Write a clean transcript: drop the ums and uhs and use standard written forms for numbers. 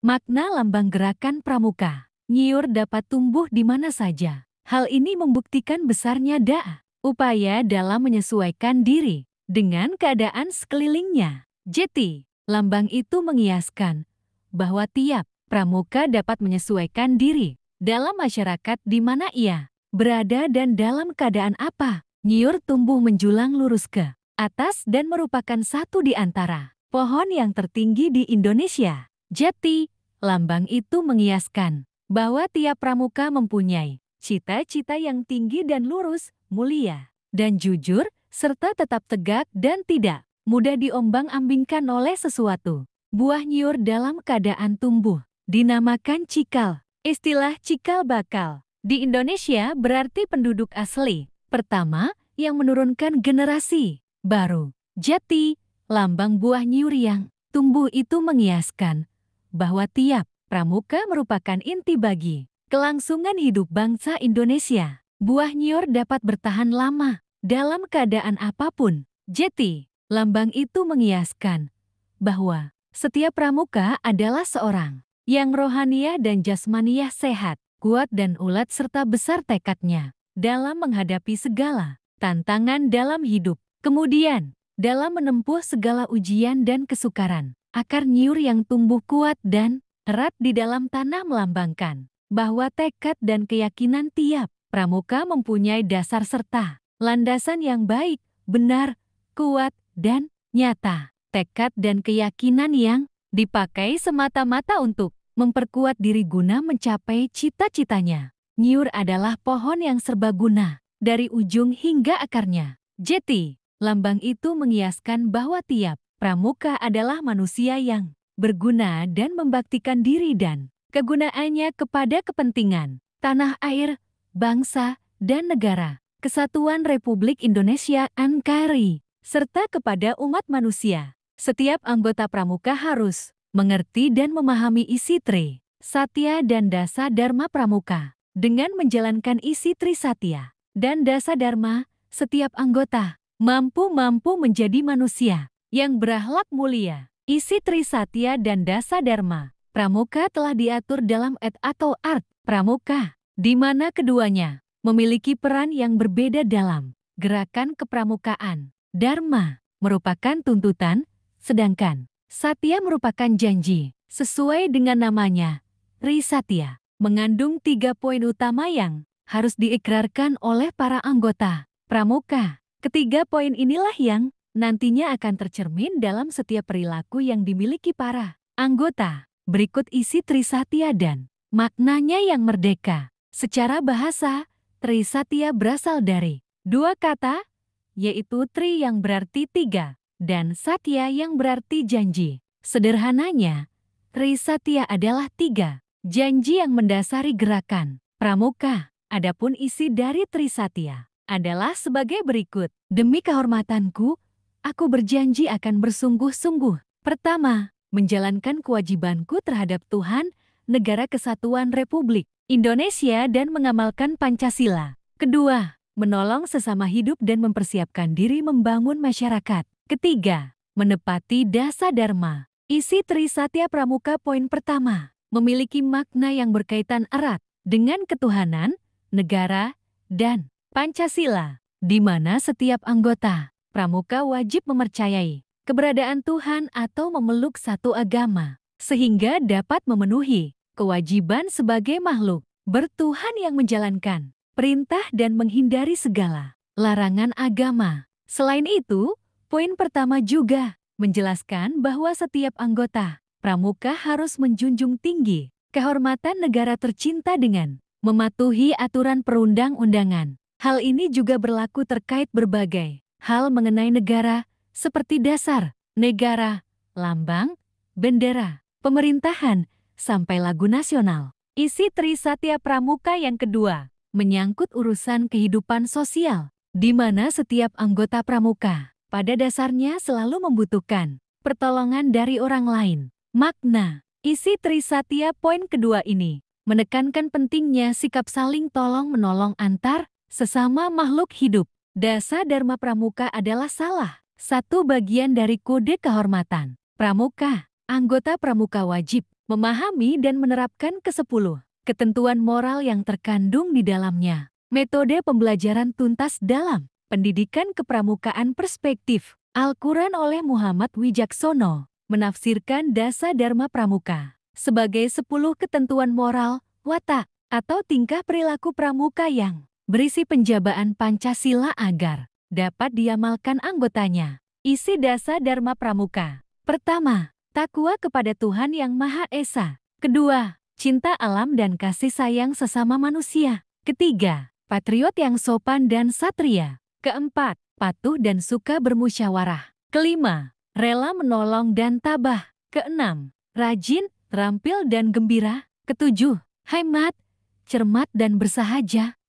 Makna lambang gerakan pramuka. Nyiur dapat tumbuh di mana saja. Hal ini membuktikan besarnya upaya dalam menyesuaikan diri dengan keadaan sekelilingnya. Jeti, lambang itu mengiaskan bahwa tiap pramuka dapat menyesuaikan diri dalam masyarakat di mana ia berada dan dalam keadaan apa. Nyiur tumbuh menjulang lurus ke atas dan merupakan satu di antara pohon yang tertinggi di Indonesia. Jati, lambang itu mengiaskan bahwa tiap pramuka mempunyai cita-cita yang tinggi dan lurus, mulia, dan jujur, serta tetap tegak dan tidak mudah diombang-ambingkan oleh sesuatu. Buah nyiur dalam keadaan tumbuh dinamakan cikal. Istilah cikal bakal di Indonesia berarti penduduk asli pertama yang menurunkan generasi baru. Jati, lambang buah nyiur yang tumbuh itu mengiaskan bahwa tiap pramuka merupakan inti bagi kelangsungan hidup bangsa Indonesia. Buah nyiur dapat bertahan lama dalam keadaan apapun. Jeti, lambang itu mengiaskan bahwa setiap pramuka adalah seorang yang rohaniah dan jasmaniah sehat, kuat dan ulet serta besar tekadnya dalam menghadapi segala tantangan dalam hidup. Kemudian, dalam menempuh segala ujian dan kesukaran, akar nyiur yang tumbuh kuat dan erat di dalam tanah melambangkan bahwa tekad dan keyakinan tiap pramuka mempunyai dasar serta landasan yang baik, benar, kuat, dan nyata. Tekad dan keyakinan yang dipakai semata-mata untuk memperkuat diri guna mencapai cita-citanya. Nyiur adalah pohon yang serbaguna dari ujung hingga akarnya. Jeti, lambang itu mengiaskan bahwa tiap pramuka adalah manusia yang berguna dan membaktikan diri dan kegunaannya kepada kepentingan tanah air, bangsa, dan negara Kesatuan Republik Indonesia (NKRI), serta kepada umat manusia. Setiap anggota pramuka harus mengerti dan memahami isi Tri Satya dan Dasa Dharma Pramuka. Dengan menjalankan isi Tri Satya dan Dasa Dharma, setiap anggota mampu menjadi manusia yang berakhlak mulia. Isi Tri Satya dan Dasa Dharma Pramuka telah diatur dalam atau art pramuka, di mana keduanya memiliki peran yang berbeda dalam gerakan kepramukaan. Dharma merupakan tuntutan, sedangkan Satya merupakan janji. Sesuai dengan namanya, Tri Satya mengandung 3 poin utama yang harus diikrarkan oleh para anggota pramuka. Ketiga poin inilah yang nantinya akan tercermin dalam setiap perilaku yang dimiliki para anggota. Berikut isi Tri Satya dan maknanya yang merdeka. Secara bahasa, Tri Satya berasal dari dua kata, yaitu Tri yang berarti 3 dan Satya yang berarti janji. Sederhananya, Tri Satya adalah 3 janji yang mendasari gerakan pramuka. Adapun isi dari Tri Satya adalah sebagai berikut. Demi kehormatanku, aku berjanji akan bersungguh-sungguh. Pertama, menjalankan kewajibanku terhadap Tuhan, Negara Kesatuan Republik Indonesia dan mengamalkan Pancasila. Kedua, menolong sesama hidup dan mempersiapkan diri membangun masyarakat. Ketiga, menepati Dasa Dharma. Isi Tri Satya Pramuka poin pertama memiliki makna yang berkaitan erat dengan ketuhanan, negara, dan Pancasila, di mana setiap anggota pramuka wajib mempercayai keberadaan Tuhan atau memeluk satu agama, sehingga dapat memenuhi kewajiban sebagai makhluk bertuhan yang menjalankan perintah dan menghindari segala larangan agama. Selain itu, poin pertama juga menjelaskan bahwa setiap anggota pramuka harus menjunjung tinggi kehormatan negara tercinta dengan mematuhi aturan perundang-undangan. Hal ini juga berlaku terkait berbagai hal mengenai negara, seperti dasar negara, lambang, bendera, pemerintahan, sampai lagu nasional. Isi Tri Satya Pramuka yang kedua menyangkut urusan kehidupan sosial, di mana setiap anggota pramuka pada dasarnya selalu membutuhkan pertolongan dari orang lain. Makna isi Tri Satya poin kedua ini menekankan pentingnya sikap saling tolong-menolong antar sesama makhluk hidup. Dasa Dharma Pramuka adalah salah satu bagian dari kode kehormatan pramuka. Anggota pramuka wajib memahami dan menerapkan ke-10 ketentuan moral yang terkandung di dalamnya. Metode pembelajaran tuntas dalam pendidikan kepramukaan perspektif Al-Quran oleh Muhammad Wijaksono menafsirkan Dasa Dharma Pramuka sebagai 10 ketentuan moral, watak, atau tingkah perilaku pramuka yang berisi penjabaan Pancasila agar dapat diamalkan anggotanya. Isi Dasa Dharma Pramuka. Pertama, takwa kepada Tuhan Yang Maha Esa. Kedua, cinta alam dan kasih sayang sesama manusia. Ketiga, patriot yang sopan dan satria. Keempat, patuh dan suka bermusyawarah. Kelima, rela menolong dan tabah. Keenam, rajin, terampil dan gembira. Ketujuh, hemat, cermat dan bersahaja.